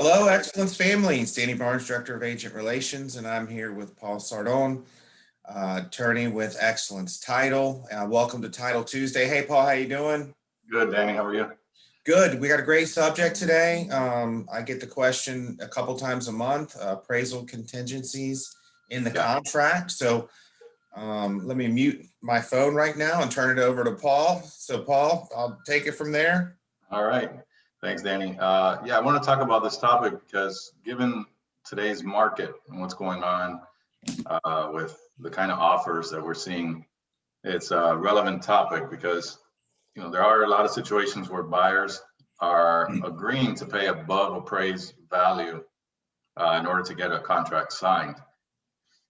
Hello, Excellence family. Danny Barnes, Director of Agent Relations, and I'm here with Paul Sardone, attorney with Excellence Title. Welcome to Title Tuesday. Hey, Paul, how you doing? Good, Danny. How are you? Good. We got a great subject today. I get the question a couple times a month, appraisal contingencies in the contract. So let me mute my phone right now and turn it over to Paul. So Paul, I'll take it from there. All right. Thanks, Danny. Yeah, I want to talk about this topic because given today's market and what's going on with the kind of offers that we're seeing, it's a relevant topic because there are a lot of situations where buyers are agreeing to pay above appraised value in order to get a contract signed.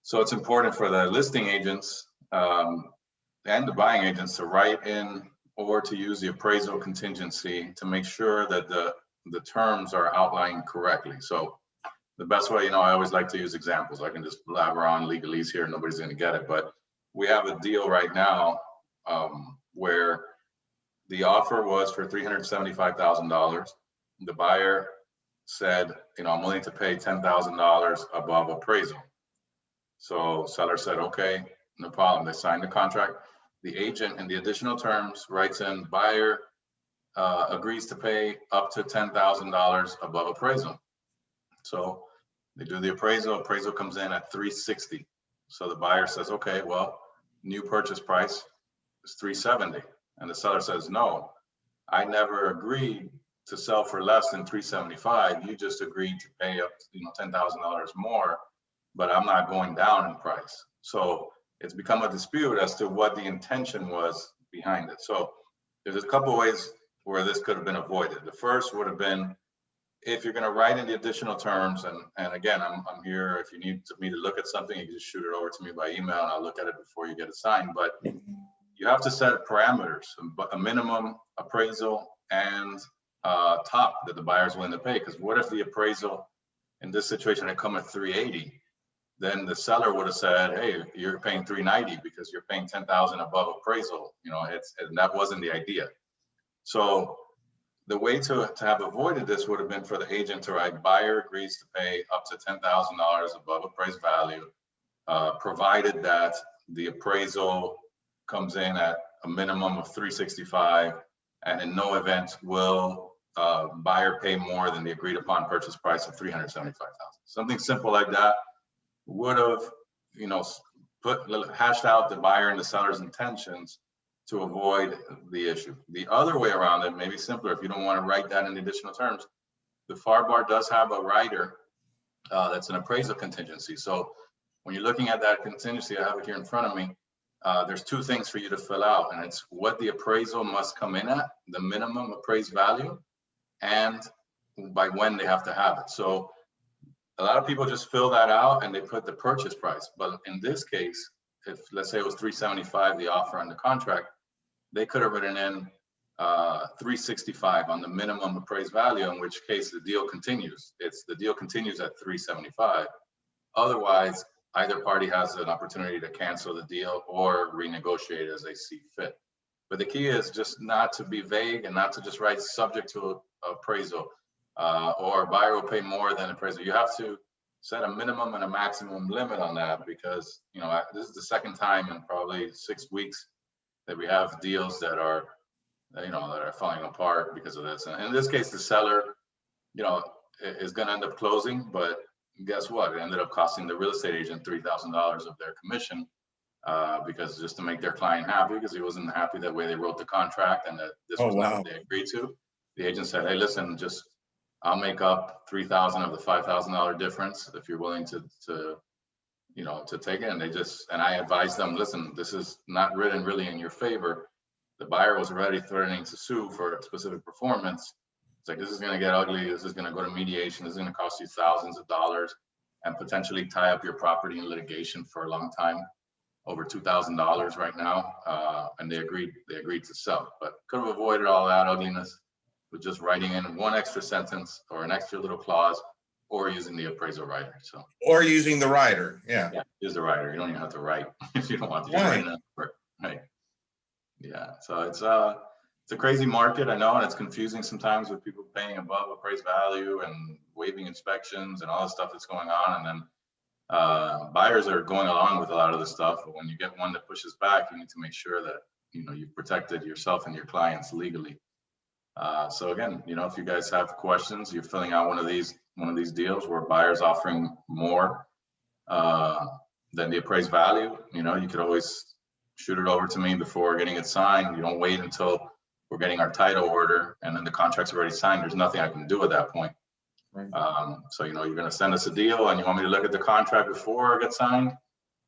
So it's important for the listing agents and the buying agents to write in or to use the appraisal contingency to make sure that the terms are outlined correctly. So the best way, I always like to use examples. I can just blabber on legalese here, nobody's going to get it. But we have a deal right now where the offer was for $375,000. The buyer said, I'm willing to pay $10,000 above appraisal. So seller said, okay, no problem. They signed the contract. The agent in the additional terms writes in, buyer agrees to pay up to $10,000 above appraisal. So they do the appraisal comes in at $360. So the buyer says, okay, well, new purchase price is $370. And the seller says, no, I never agreed to sell for less than $375. You just agreed to pay up $10,000 more, but I'm not going down in price. So it's become a dispute as to what the intention was behind it. So there's a couple of ways where this could have been avoided. The first would have been, if you're going to write in the additional terms, and again, I'm here, if you need me to look at something, you can just shoot it over to me by email and I'll look at it before you get it signed. But you have to set parameters, a minimum appraisal and top that the buyer's willing to pay. Because what if the appraisal in this situation had come at 380? Then the seller would have said, hey, you're paying 390 because you're paying 10,000 above appraisal. And that wasn't the idea. So the way to have avoided this would have been for the agent to write, buyer agrees to pay up to $10,000 above appraised value, provided that the appraisal comes in at a minimum of 365, and in no event will buyer pay more than the agreed upon purchase price of 375,000. Something simple like that would have, hashed out the buyer and the seller's intentions to avoid the issue. The other way around it, maybe simpler, if you don't want to write that in the additional terms, the FAR bar does have a rider that's an appraisal contingency. So when you're looking at that contingency, I have it here in front of me, there's two things for you to fill out, and it's what the appraisal must come in at, the minimum appraised value, and by when they have to have it. So a lot of people just fill that out and they put the purchase price. But in this case, if let's say it was 375, the offer on the contract, they could have written in 365 on the minimum appraised value, in which case the deal continues. The deal continues at 375. Otherwise, either party has an opportunity to cancel the deal or renegotiate as they see fit. But the key is just not to be vague and not to just write subject to appraisal or buyer will pay more than appraisal. You have to set a minimum and a maximum limit on that, because this is the second time in probably 6 weeks that we have deals that are that are falling apart because of this. And in this case, the seller is going to end up closing, but guess what? It ended up costing the real estate agent $3,000 of their commission because just to make their client happy, because he wasn't happy the way they wrote the contract and that this was not what they agreed to. The agent said, hey, listen, I'll make up 3,000 of the $5,000 difference if you're willing to take it. And I advised them, listen, this is not written really in your favor. The buyer was already threatening to sue for specific performance. It's like, this is going to get ugly. This is going to go to mediation. This is going to cost you thousands of dollars and potentially tie up your property in litigation for a long time, over $2,000 right now. And they agreed to sell, but could have avoided all that ugliness with just writing in one extra sentence or an extra little clause, or using the appraisal rider. So, or using the rider, yeah, use the rider. You don't even have to write if you don't want to. Just write it, right? Yeah. So it's it's a crazy market, I know, and it's confusing sometimes with people paying above appraised value and waiving inspections and all the stuff that's going on. And then buyers are going along with a lot of this stuff, but when you get one that pushes back, you need to make sure that, you know, you've protected yourself and your clients legally. So again, you know, if you guys have questions, you're filling out one of these deals where buyer's offering more than the appraised value, you know, you could always shoot it over to me before getting it signed. You don't wait until we're getting our title order and then the contract's already signed. There's nothing I can do at that point. Right. So, you know, you're going to send us a deal and you want me to look at the contract before it gets signed,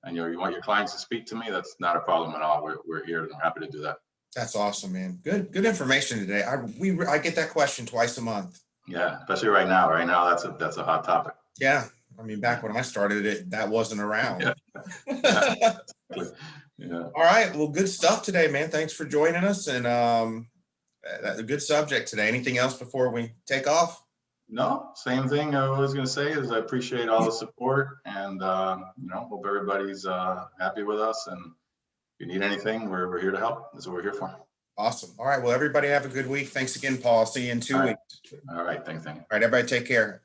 and you want your clients to speak to me, that's not a problem at all. We're here and I'm happy to do that. That's awesome, man. Good information today. I get that question twice a month. Yeah, especially right now. Right now, that's a hot topic. Yeah. I mean, back when I started it, that wasn't around. Yeah. Yeah. All right. Well, good stuff today, man. Thanks for joining us. And that's a good subject today. Anything else before we take off? No, same thing I was going to say is I appreciate all the support, and you know, hope everybody's happy with us. And if you need anything, we're here to help. That's what we're here for. Awesome. All right. Well, everybody have a good week. Thanks again, Paul. See you in 2 weeks. All right. Thanks, Danny. All right. Everybody take care.